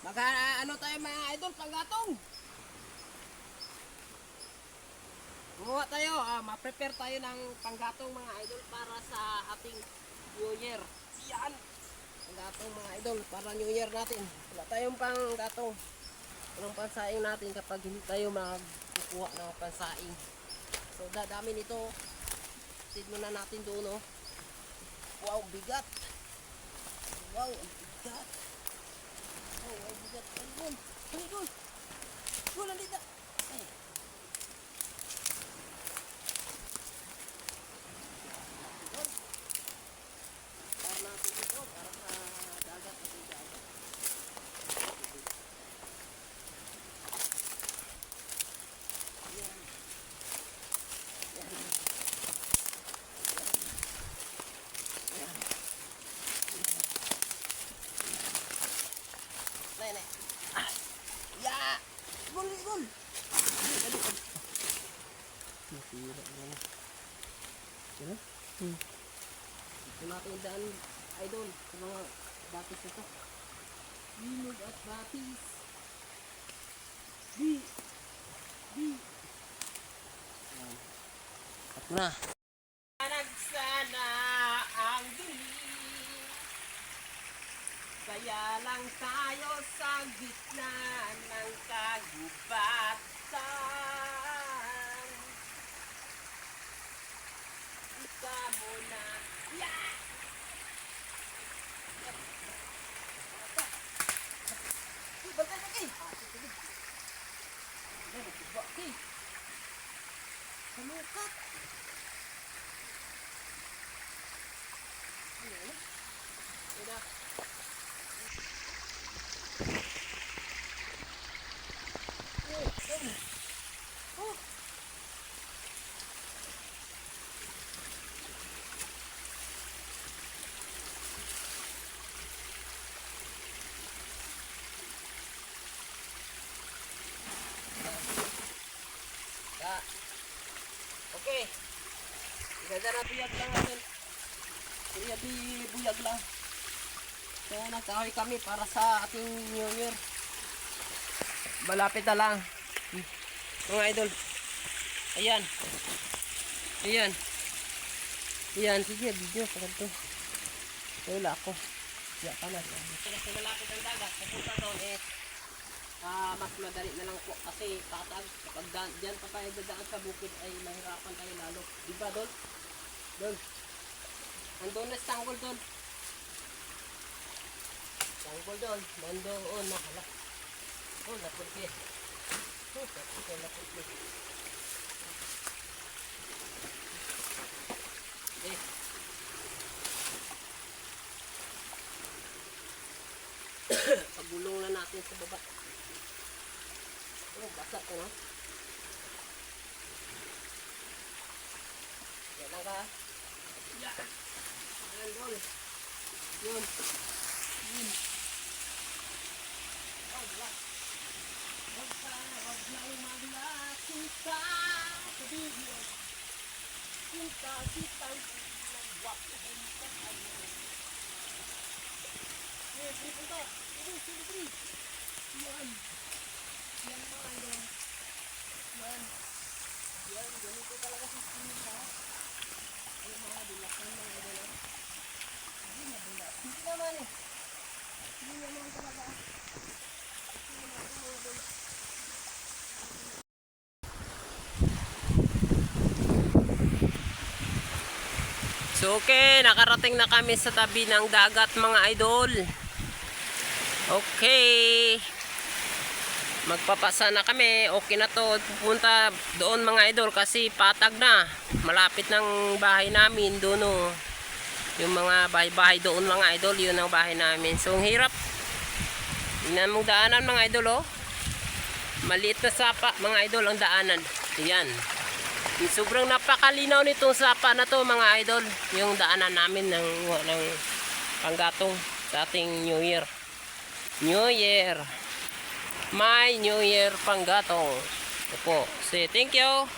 Baka ano tayo mga idol, panggatong. Gumawa tayo, ma-prepare tayo ng panggatong mga idol para sa ating New Year. Yan! Panggatong mga idol para New Year natin. Wala tayong panggatong. Anong pansaing natin kapag hindi tayo magkukuha ng pansaing. So dadami nito. Sid muna natin doon, oh. Wow, bigat! Wow, bigat! Oh, ay bigat. Ayun. Ayun. Ayun, nandito. Ay. Para natin ito. Para sa dagat. Yan. Yan. Yan. Nay, nay. Ya! Gol, gol! Masira naman. Sino? Ito natin yung daan, idol, sa mga batis ito. Linog at batis. Di! Di! At na. Nagsana ang dilim, kaya lang tayo sa gitna ng kagubatan. Ika mo na. Yeah! Bantay ka kay! Nagkuba kay! Samukat! Ano? Ina. Oh! Okay. Ganda na buyag lang natin. Buyag lang. So nagkahoy kami para sa ating New Year. Malapit na lang. Mga idol. Ayan. Ayan. Ayan. Sige, video. Pagkat to. Wala ako. Siya ka na. Kasi malapit ang dagat. Papunta doon mas madali na lang po kasi patag kapag dyan pa tayo dadaan sa bukid ay mahirapan tayo lalo, diba Dol? Dol, nandun na stanggol Dol, stanggol Dol, nandoon na hala, oh naputli, oh naputli, pagulong na natin sa baba. Oh, basa ko na. Yan lang ka. Yan. Yan, Dol. Yun. Yun. Oh, wala. Wag lang maglasinta sa video. Sinta, sitang nagwak. Yes, punta. Sige. Yan. Yan mga idol. Yan. Yan. Ganito talaga si Steve ha. Ay mga bilakan mga idol. Hindi na bilas. Hindi naman eh. Hindi naman talaga. Hindi naman mga idol. So okay, nakarating na kami sa tabi ng dagat mga idol. Okay. Magpapasa na kami. Okay na to. Pupunta doon mga idol kasi patag na. Malapit ng bahay namin doon, oh. Yung mga bahay-bahay doon mga idol, yun ang bahay namin. So ang hirap. Tingnan mong daanan mga idol, oh. Maliit na sapa mga idol ang daanan. Yan. Sobrang napakalinaw nitong sapa na to mga idol. Yung daanan namin ng panggatong sa ating New Year. New Year. My New Year panggatong. Opo. Say thank you.